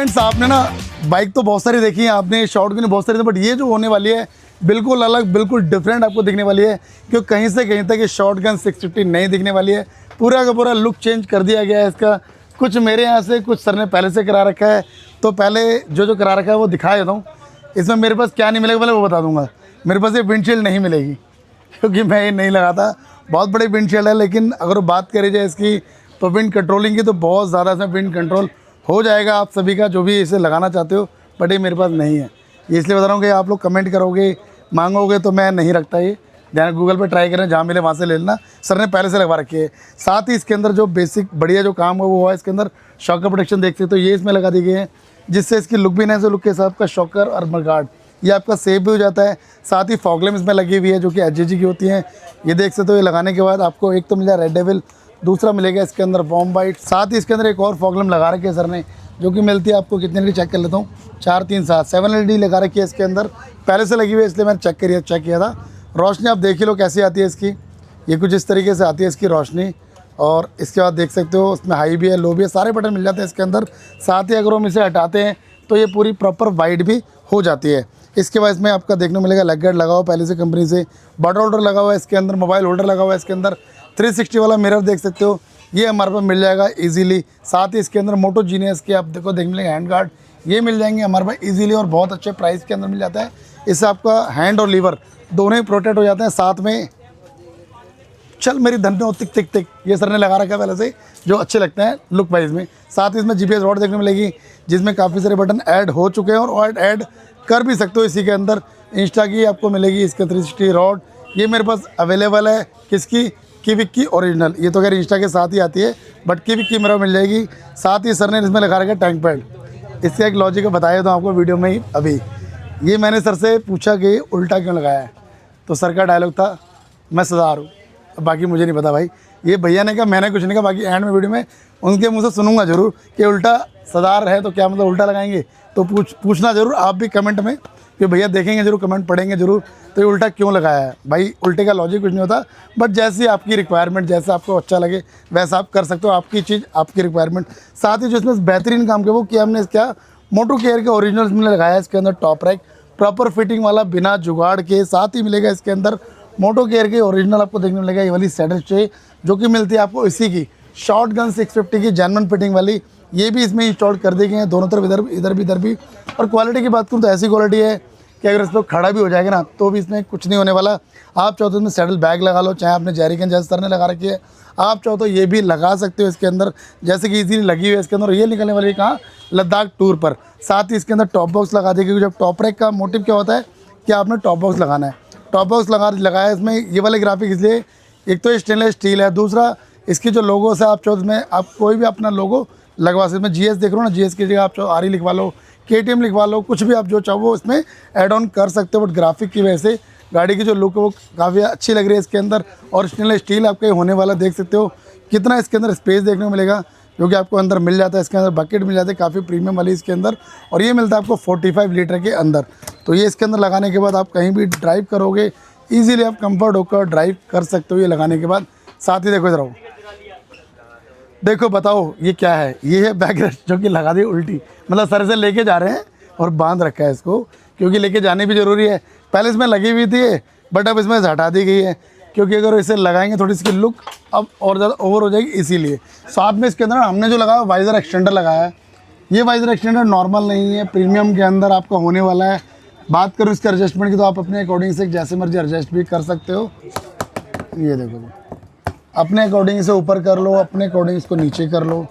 Friends आपने ना bike तो बहुत सारी देखी है आपने, शॉटगन बहुत सारी थी, बट ये जो होने वाली है बिल्कुल अलग, बिल्कुल डिफरेंट आपको दिखने वाली है। क्योंकि कहीं से कहीं तक ये शॉटगन 650 नहीं दिखने वाली है। पूरा का पूरा लुक चेंज कर दिया गया है इसका। कुछ मेरे यहाँ से, कुछ सर ने पहले से करा रखा है, तो पहले जो करा रखा है वो दिखा देता हूँ। इसमें मेरे पास क्या नहीं मिलेगा पहले वो बता दूँगा। मेरे पास ये विंडशील्ड नहीं मिलेगी क्योंकि मैं ये नहीं लगाता। बहुत बड़ी विंडशील्ड है, लेकिन अगर बात करी जाए इसकी तो विंड कंट्रोलिंग की तो बहुत ज़्यादा इसमें विंड कंट्रोल हो जाएगा आप सभी का, जो भी इसे लगाना चाहते हो, बट ये मेरे पास नहीं है। ये इसलिए बता रहा हूँ कि आप लोग कमेंट करोगे, मांगोगे, तो मैं नहीं रखता ये। ध्यान गूगल पे ट्राई करें, जहाँ मिले वहाँ से ले लेना। सर ने पहले से लगवा रखी है। साथ ही इसके अंदर जो बेसिक बढ़िया जो काम है वो है, इसके अंदर शॉकर प्रोटेक्शन देख सकते हो, ये इसमें लगा दी गई है, जिससे इसकी लुक भी नहीं, लुक के साथ आपका शॉकर और मडगार्ड ये आपका सेफ भी हो जाता है। साथ ही फॉगलैम्प इसमें लगी हुई है जो कि HGG की होती हैं। ये देख सकते हो, ये लगाने के बाद आपको एक तो मिल जाए रेड डेविल, दूसरा मिलेगा इसके अंदर बॉम्ब बाइट। साथ ही इसके अंदर एक और फॉगलैम्प लगा रखी है सर ने, जो कि मिलती है आपको कितने की, चेक कर लेता हूँ, 4 3 7 7 LED लगा रखी है इसके अंदर। पहले से लगी हुई है इसलिए मैंने चेक किया था। रोशनी आप देख ही लो कैसी आती है इसकी, ये कुछ इस तरीके से आती है इसकी रोशनी। और इसके बाद देख सकते हो उसमें हाई भी है, लो भी है, सारे बटन मिल जाते हैं इसके अंदर। साथ ही अगर हम इसे हटाते हैं तो ये पूरी प्रॉपर वाइट भी हो जाती है। इसके बाद इसमें आपका देखने को मिलेगा लेग गार्ड लगा हुआ पहले से कंपनी से, बॉटल होल्डर लगा हुआ है इसके अंदर, मोबाइल होल्डर लगा हुआ है इसके अंदर, 360 वाला मिरर देख सकते हो, ये हमारे पास मिल जाएगा इजीली। साथ ही इसके अंदर मोटो जीनियस के आप देखो देखने मिलेंगे हैंड गार्ड, ये मिल जाएंगे हमारे पास इजीली और बहुत अच्छे प्राइस के अंदर मिल जाता है। इससे आपका हैंड और लीवर दोनों ही प्रोटेक्ट हो जाते हैं। साथ में चल मेरी धन में तिक तिक तिक, ये सर ने लगा रखा है पहले से, जो अच्छे लगते हैं लुक वाइज में। साथ ही इसमें GPS रॉड देखने मिलेगी, जिसमें काफ़ी सारे बटन ऐड हो चुके हैं और ऐड कर भी सकते हो इसी के अंदर। इंस्टा की आपको मिलेगी इसके 360 रॉड, ये मेरे पास अवेलेबल है। किसकी? किविक की ओरिजिनल। ये तो खैर इंस्टा के साथ ही आती है, बट किविक की मेरा मिल जाएगी। साथ ही सर ने इसमें लगा रखा है टैंक पैड। इसका एक लॉजिक बताया तो आपको वीडियो में ही अभी। ये मैंने सर से पूछा कि उल्टा क्यों लगाया है, तो सर का डायलॉग था, मैं सदार हूँ। बाकी मुझे नहीं पता भाई, ये भैया ने कहा, मैंने कुछ नहीं कहा। बाकी एंड में वीडियो में उनके मुँह से सुनूंगा जरूर कि उल्टा सदार है तो क्या मतलब उल्टा लगाएंगे, तो पूछना ज़रूर आप भी कमेंट में कि भैया देखेंगे जरूर, कमेंट पढ़ेंगे जरूर, तो ये उल्टा क्यों लगाया है। भाई उल्टे का लॉजिक कुछ नहीं होता, बट जैसी आपकी रिक्वायरमेंट, जैसा आपको अच्छा लगे वैसा आप कर सकते हो, आपकी चीज़ आपकी रिक्वायरमेंट। साथ ही जो इसमें बेहतरीन काम किया वो किया हमने, क्या मोटो केयर के ओरिजिनल में लगाया है इसके अंदर टॉप रैक, प्रॉपर फिटिंग वाला बिना जुगाड़ के। साथ ही मिलेगा इसके अंदर मोटो केयर के ओरिजिनल आपको देखने मिलेगा ये वाली सैडल स्टे, जो कि मिलती है आपको इसी की शॉटगन 650 की जेन्युइन फिटिंग वाली। ये भी इसमें इंस्टॉल कर दी गई हैं दोनों तरफ, इधर भी। और क्वालिटी की बात करूँ तो ऐसी क्वालिटी है कि अगर इस पर खड़ा भी हो जाएगा ना तो भी इसमें कुछ नहीं होने वाला। आप चाहो तो इसमें सैडल बैग लगा लो, चाहे आपने जेरिकन जैसे सर ने लगा रखी है, आप चाहो तो ये भी लगा सकते हो इसके अंदर, जैसे कि इजीली लगी हुई है इसके अंदर। ये निकलने वाली है कहाँ? लद्दाख टूर पर। साथ ही इसके अंदर टॉप बॉक्स लगा दी, क्योंकि जब टॉप रैक का मोटिव क्या होता है कि आपने टॉप बॉक्स लगाना है। टॉप बॉक्स लगाया इसमें ये वाले ग्राफिक, इसलिए एक तो स्टेनलेस स्टील है, दूसरा इसकी जो लोगो से आप चाहो इसमें आप कोई भी अपना लोगो लगवा सकते। इसमें GS देख रहे हो ना, GS की जगह आप चाहो RE लिखवा लो, KTM लिखवा लो, कुछ भी आप जो चाहो इसमें ऐड ऑन कर सकते हो। बट ग्राफिक की वजह से गाड़ी की जो लुक है वो काफ़ी अच्छी लग रही है इसके अंदर। और स्टेनलेस स्टील आपका होने वाला, देख सकते हो कितना इसके अंदर स्पेस देखने को मिलेगा, जो कि आपको अंदर मिल जाता है। इसके अंदर बकेट मिल जाते हैं काफ़ी प्रीमियम वाली इसके अंदर, और ये मिलता है आपको 45 लीटर के अंदर। तो ये इसके अंदर लगाने के बाद आप कहीं भी ड्राइव करोगे ईजिली, आप कंफर्ट होकर ड्राइव कर सकते हो ये लगाने के बाद। साथ ही देखो इधर आओ, देखो बताओ ये क्या है? ये है बैक रेस्ट, जो कि लगा दी उल्टी, मतलब सर से लेके जा रहे हैं और बांध रखा है इसको, क्योंकि लेके जानी भी ज़रूरी है। पहले इसमें लगी हुई थी बट अब इसमें हटा दी गई है, क्योंकि अगर इसे लगाएंगे थोड़ी इसकी लुक अब और ज़्यादा ओवर हो जाएगी, इसीलिए। साथ में इसके अंदर हमने जो लगाया वाइज़र एक्सटेंडर लगाया है। ये वाइज़र एक्सटेंडर नॉर्मल नहीं है, प्रीमियम के अंदर आपका होने वाला है। बात करूँ इसके एडजस्टमेंट की तो आप अपने अकॉर्डिंग से जैसे मर्जी एडजस्ट भी कर सकते हो। ये देखो, अपने अकॉर्डिंग इसे ऊपर कर लो, अपने अकॉर्डिंग इसको नीचे कर लो,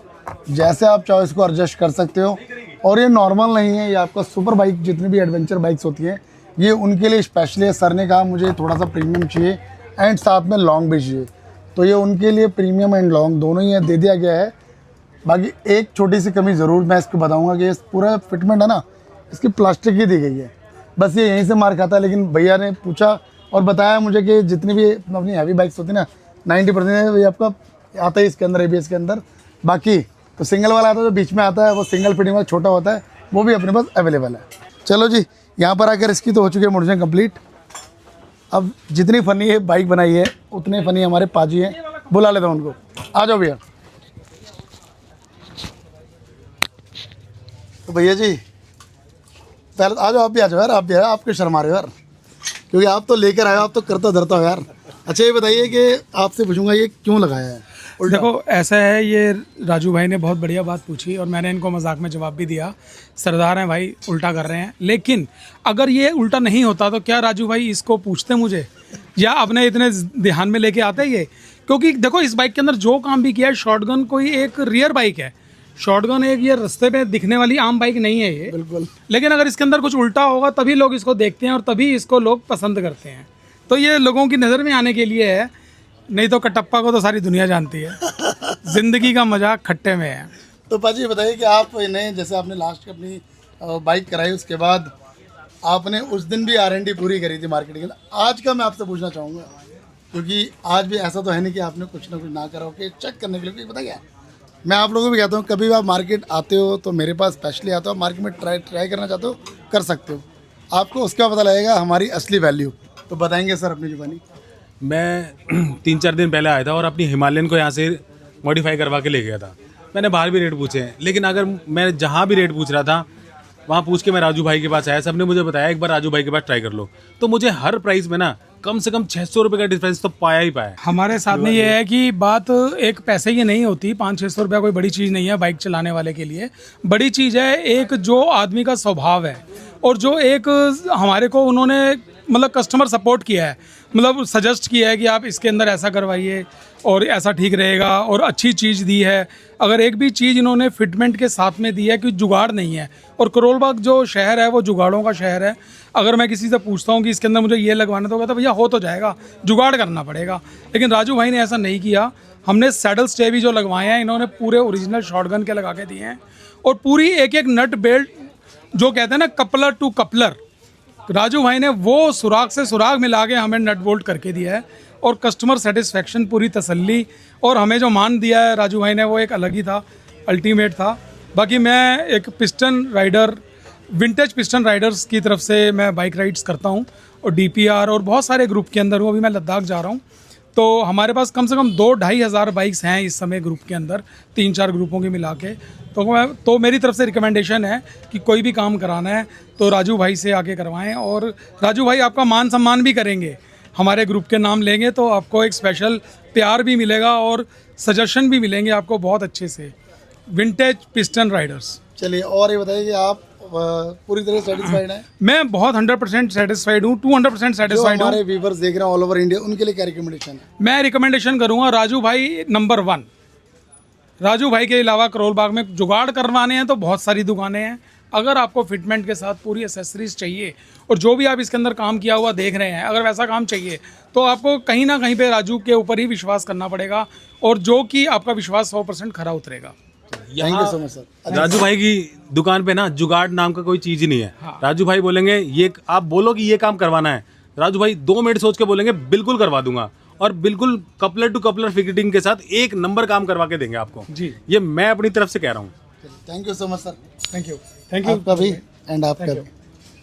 जैसे आप चाहो इसको एडजस्ट कर सकते हो। और ये नॉर्मल नहीं है, ये आपका सुपर बाइक, जितनी भी एडवेंचर बाइक्स होती हैं ये उनके लिए स्पेशली है। सर ने कहा मुझे थोड़ा सा प्रीमियम चाहिए एंड साथ में लॉन्ग भी चाहिए, तो ये उनके लिए प्रीमियम एंड लॉन्ग दोनों ही दे दिया गया है। बाकी एक छोटी सी कमी ज़रूर मैं इसको बताऊँगा कि इस पूरा फिटमेंट है ना, इसकी प्लास्टिक की दी गई है, बस ये यहीं से मार खाता है। लेकिन भैया ने पूछा और बताया मुझे कि जितनी भी अपनी हैवी बाइक्स होती है ना 90% ये आपका आता है इसके अंदर, ABS के अंदर। बाकी तो सिंगल वाला आता है जो बीच में आता है, वो सिंगल फिटिंग वाला छोटा होता है, वो भी अपने पास अवेलेबल है। चलो जी, यहाँ पर आकर इसकी तो हो चुकी है मोडिफिकेशन कंप्लीट। अब जितनी फ़नी है बाइक बनाई है उतने फ़नी हमारे पाजी हैं, बुला लेता हूँ उनको। आ जाओ भैया। तो भैया जी पहले आ जाओ, आप भी आ जाओ यार, आप भी आए, आप क्यों शर्मा रहे हो यार, क्योंकि आप तो लेकर आए हो, आप तो करता धरता हो यार। अच्छा ये बताइए कि आपसे पूछूंगा ये क्यों लगाया है उल्टा? देखो ऐसा है, ये राजू भाई ने बहुत बढ़िया बात पूछी और मैंने इनको मजाक में जवाब भी दिया। सरदार हैं भाई, उल्टा कर रहे हैं, लेकिन अगर ये उल्टा नहीं होता तो क्या राजू भाई इसको पूछते मुझे, या अपने इतने ध्यान में लेके आते ये? क्योंकि देखो इस बाइक के अंदर जो काम भी किया है, शॉटगन कोई एक रियर बाइक है, शॉटगन एक ये रास्ते पे दिखने वाली आम बाइक नहीं है ये, बिल्कुल। लेकिन अगर इसके अंदर कुछ उल्टा होगा तभी लोग इसको देखते हैं और तभी इसको लोग पसंद करते हैं। तो ये लोगों की नज़र में आने के लिए है, नहीं तो कटप्पा को तो सारी दुनिया जानती है। जिंदगी का मजा खट्टे में है। तो पाजी बताइए कि आप इन्हें, जैसे आपने लास्ट अपनी बाइक कराई उसके बाद आपने उस दिन भी R&D पूरी करी थी मार्केटिंग के, आज का मैं आपसे पूछना चाहूँगा, क्योंकि आज भी ऐसा तो है नहीं कि आपने कुछ ना कुछ ना करा हो, कि चेक करने के लिए, क्योंकि पता क्या है, मैं आप लोगों को भी कहता हूँ कभी भी आप मार्केट आते हो तो मेरे पास स्पेशली आते हो, मार्केट में ट्राई करना चाहते हो कर सकते हो, आपको उसका पता लगेगा हमारी असली वैल्यू। तो बताएंगे सर अपनी जुबानी। मैं 3-4 दिन पहले आया था और अपनी हिमालयन को यहाँ से मॉडिफाई करवा के ले गया था। मैंने बाहर भी रेट पूछे हैं, लेकिन अगर मैं जहाँ भी रेट पूछ रहा था वहाँ पूछ के मैं राजू भाई के पास आया, सबने मुझे बताया एक बार राजू भाई के पास ट्राई कर लो, तो मुझे हर प्राइस में ना कम से कम 600 रुपये का डिफरेंस तो पाया ही पाया। हमारे साथ में ये है कि बात एक पैसे की नहीं होती, 500-600 रुपया कोई बड़ी चीज़ नहीं है बाइक चलाने वाले के लिए। बड़ी चीज़ है एक जो आदमी का स्वभाव है, और जो एक हमारे को उन्होंने मतलब कस्टमर सपोर्ट किया है, मतलब सजेस्ट किया है कि आप इसके अंदर ऐसा करवाइए और ऐसा ठीक रहेगा, और अच्छी चीज़ दी है। अगर एक भी चीज़ इन्होंने फिटमेंट के साथ में दी है कि जुगाड़ नहीं है, और करोल बाग जो शहर है वो जुगाड़ों का शहर है। अगर मैं किसी से पूछता हूँ कि इसके अंदर मुझे ये लगवाना, तो कहता भैया हो तो जाएगा, जुगाड़ करना पड़ेगा। लेकिन राजू भाई ने ऐसा नहीं किया। हमने सैडल स्टे भी जो लगवाए हैं इन्होंने पूरे ओरिजिनल शॉटगन के लगा के दिए हैं, और पूरी एक एक नट बेल्ट जो कहते हैं ना कपलर टू कपलर, राजू भाई ने वो सुराग से सुराग मिला के हमें नट बोल्ट करके दिया है। और कस्टमर सेटिस्फेक्शन, पूरी तसल्ली, और हमें जो मान दिया है राजू भाई ने वो एक अलग ही था, अल्टीमेट था। बाकी मैं एक piston rider, vintage piston riders की तरफ से मैं बाइक राइड्स करता हूँ, और DPR और बहुत सारे ग्रुप के अंदर हूँ। अभी मैं लद्दाख जा रहा हूँ, तो हमारे पास कम से कम 2-2.5 हज़ार बाइक्स हैं इस समय ग्रुप के अंदर, 3-4 ग्रुपों की मिला के। तो मेरी तरफ से रिकमेंडेशन है कि कोई भी काम कराना है तो राजू भाई से आके करवाएं, और राजू भाई आपका मान सम्मान भी करेंगे, हमारे ग्रुप के नाम लेंगे तो आपको एक स्पेशल प्यार भी मिलेगा और सजेशन भी मिलेंगे आपको बहुत अच्छे से। Vintage piston Riders. चलिए और ये बताइए कि आप पूरी तरह सेटिस्फाइड हैं? मैं बहुत 100% सेटिस्फाइड हूँ, 200% सेटिस्फाइड हूँ। हमारे व्यूवर्स देख रहे हैं ऑल ओवर इंडिया, उनके लिए क्या रिकमेंडेशन है? मैं रिकमेंडेशन करूँगा राजू भाई नंबर 1। राजू भाई के अलावा करोल बाग में जुगाड़ करवाने हैं तो बहुत सारी दुकानें हैं। अगर आपको फिटमेंट के साथ पूरी एसेसरीज चाहिए, और जो भी आप इसके अंदर काम किया हुआ देख रहे हैं, अगर वैसा काम चाहिए तो आपको कहीं ना कहीं पे राजू के ऊपर ही विश्वास करना पड़ेगा, और जो कि आपका विश्वास 100% खरा उतरेगा। Thank you so much sir. Raju भाई की दुकान पे ना जुगाड़ नाम का कोई चीज ही नहीं है। हाँ। राजू भाई बोलेंगे ये, आप बोलो कि ये काम करवाना है, राजू भाई 2 मिनट सोच के बोलेंगे बिल्कुल करवा दूंगा, और बिल्कुल कपलर टू कपलर फिटिंग के साथ एक नंबर काम करवा के देंगे आपको जी, ये मैं अपनी तरफ से कह रहा हूँ। Thank you so much sir. Thank you आपका भी एंड आपका भी।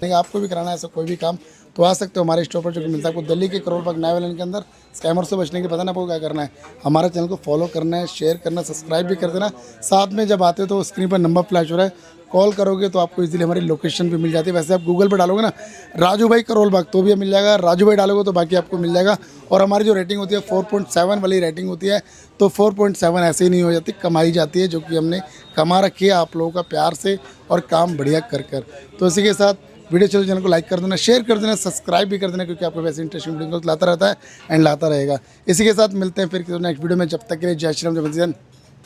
नहीं आपको भी कराना है ऐसा कोई भी काम तो आ सकते हो हमारे स्टोर पर, जो कि मिलता है आपको दिल्ली के करोल बाग नए वाले के अंदर। स्कैमर से बचने के पता ना आपको क्या करना है, हमारे चैनल को फॉलो करना है, शेयर करना, सब्सक्राइब भी कर देना। साथ में जब आते हो तो स्क्रीन पर नंबर फ्लैश हो रहा है, कॉल करोगे तो आपको इजीली हमारी लोकेशन भी मिल जाती है। वैसे आप गूगल पर डालोगे ना राजू भाई करोल बाग तो भी मिल जाएगा, राजू भाई डालोगे तो बाकी आपको मिल जाएगा। और हमारी जो रेटिंग होती है 4.7 वाली रेटिंग होती है, तो 4.7 ऐसे ही नहीं हो जाती, कमाई जाती है, जो कि हमने कमा रखी है आप लोगों का प्यार से और काम बढ़िया कर। तो इसी के साथ वीडियो चैनल को लाइक कर देना, शेयर कर देना, सब्सक्राइब भी कर देना, क्योंकि आपको वैसे इंटरेस्टिंग वीडियो लाता रहता है एंड लाता रहेगा। इसी के साथ मिलते हैं फिर नेक्स्ट वीडियो में, जब तक के लिए जय श्री राम, जय बंसी,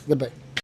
गुड बाय।